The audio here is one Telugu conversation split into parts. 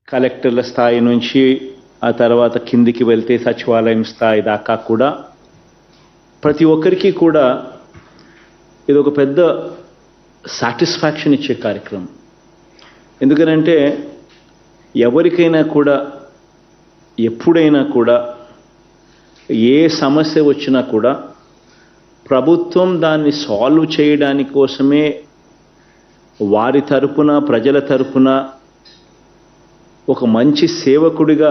కలెక్టర్ల స్థాయి నుంచి ఆ తర్వాత కిందికి వెళ్తే సచివాలయం స్థాయి దాకా కూడా ప్రతి ఒక్కరికి కూడా ఇది ఒక పెద్ద సాటిస్ఫాక్షన్ ఇచ్చే కార్యక్రమం. ఎందుకనంటే ఎవరికైనా కూడా ఎప్పుడైనా కూడా ఏ సమస్య వచ్చినా కూడా ప్రభుత్వం దాన్ని సాల్వ్ చేయడానికి కోసమే వారి తరపున ప్రజల తరపున ఒక మంచి సేవకుడిగా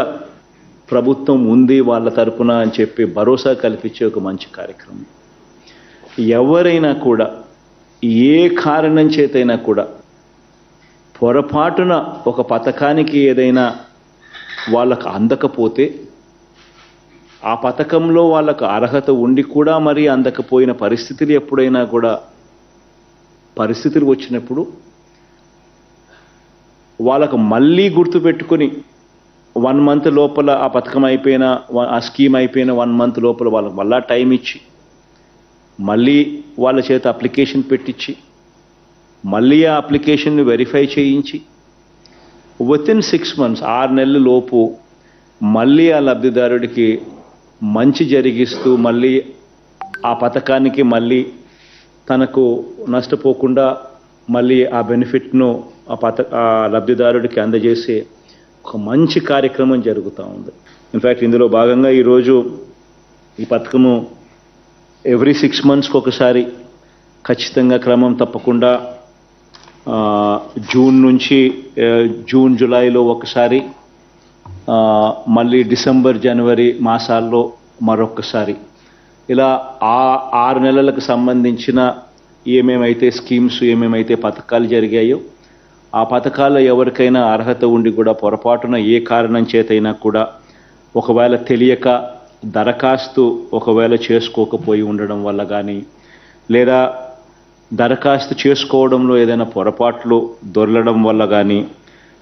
ప్రభుత్వం ఉంది వాళ్ళ తరపున అని చెప్పి భరోసా కల్పించే ఒక మంచి కార్యక్రమం. ఎవరైనా కూడా ఏ కారణం చేతైనా కూడా పొరపాటున ఒక పథకానికి ఏదైనా వాళ్ళకు అందకపోతే ఆ పథకంలో వాళ్ళకు అర్హత ఉండి కూడా మరి అందకపోయిన పరిస్థితులు ఎప్పుడైనా కూడా పరిస్థితులు వచ్చినప్పుడు వాళ్ళకు మళ్ళీ గుర్తుపెట్టుకొని 1 month లోపల ఆ పథకం అయిపోయినా ఆ స్కీమ్ అయిపోయిన 1 month లోపల వాళ్ళకు మళ్ళా టైం ఇచ్చి మళ్ళీ వాళ్ళ చేత అప్లికేషన్ పెట్టించి మళ్ళీ ఆ అప్లికేషన్ని వెరిఫై చేయించి వితిన్ 6 months 6 నెలల లోపు మళ్ళీ ఆ లబ్ధిదారుడికి మంచి జరిగిస్తూ మళ్ళీ ఆ పథకానికి మళ్ళీ తనకు నష్టపోకుండా మళ్ళీ ఆ బెనిఫిట్ను ఆ లబ్ధిదారుడికి అందజేసే ఒక మంచి కార్యక్రమం జరుగుతూ ఉంది. ఇన్ఫ్యాక్ట్ ఇందులో భాగంగా ఈరోజు ఈ పథకము ఎవ్రీ 6 monthsకి ఒకసారి ఖచ్చితంగా క్రమం తప్పకుండా జూన్ జూలైలో ఒకసారి మళ్ళీ డిసెంబర్ జనవరి మాసాల్లో మరొకసారి ఇలా 6 నెలలకు సంబంధించిన ఏమేమైతే స్కీమ్స్ ఏమేమైతే పథకాలు జరిగాయో ఆ పథకాల్లో ఎవరికైనా అర్హత ఉండి కూడా పొరపాటున ఏ కారణం చేతైనా కూడా ఒకవేళ తెలియక దరఖాస్తు ఒకవేళ చేసుకోకపోయి ఉండడం వల్ల కానీ లేదా దరఖాస్తు చేసుకోవడంలో ఏదైనా పొరపాట్లు దొరలడం వల్ల కానీ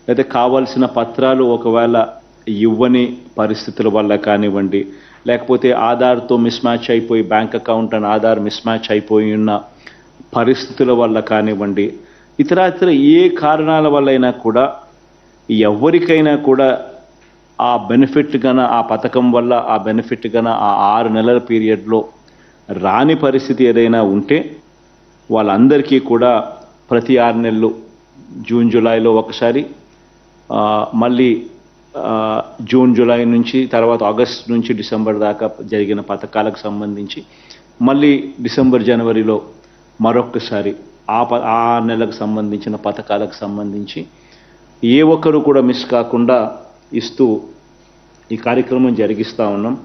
లేదా కావాల్సిన పత్రాలు ఒకవేళ ఇవ్వని పరిస్థితుల వల్ల కానివ్వండి, లేకపోతే ఆధార్తో మిస్మ్యాచ్ అయిపోయి bank account and Aadhaar mismatch అయిపోయి ఉన్న పరిస్థితుల వల్ల కానివ్వండి, ఇతర ఏ కారణాల వల్లైనా కూడా ఎవరికైనా కూడా ఆ బెనిఫిట్ గన ఆ పథకం వల్ల ఆ బెనిఫిట్ గన ఆ 6 నెలల పీరియడ్లో రాని పరిస్థితి ఏదైనా ఉంటే వాళ్ళందరికీ కూడా ప్రతి 6 నెలలు జూన్ జూలైలో ఒకసారి మళ్ళీ జూన్ జూలై నుంచి తర్వాత ఆగస్ట్ నుంచి డిసెంబర్ దాకా జరిగిన పథకాలకు సంబంధించి మళ్ళీ డిసెంబర్ జనవరిలో మరొకసారి ఆ నెలకు సంబంధించిన పథకాలకు సంబంధించి ఏ ఒక్కరు కూడా మిస్ కాకుండా ఇస్తూ ఈ కార్యక్రమం జరిగిస్తూ ఉన్నాం.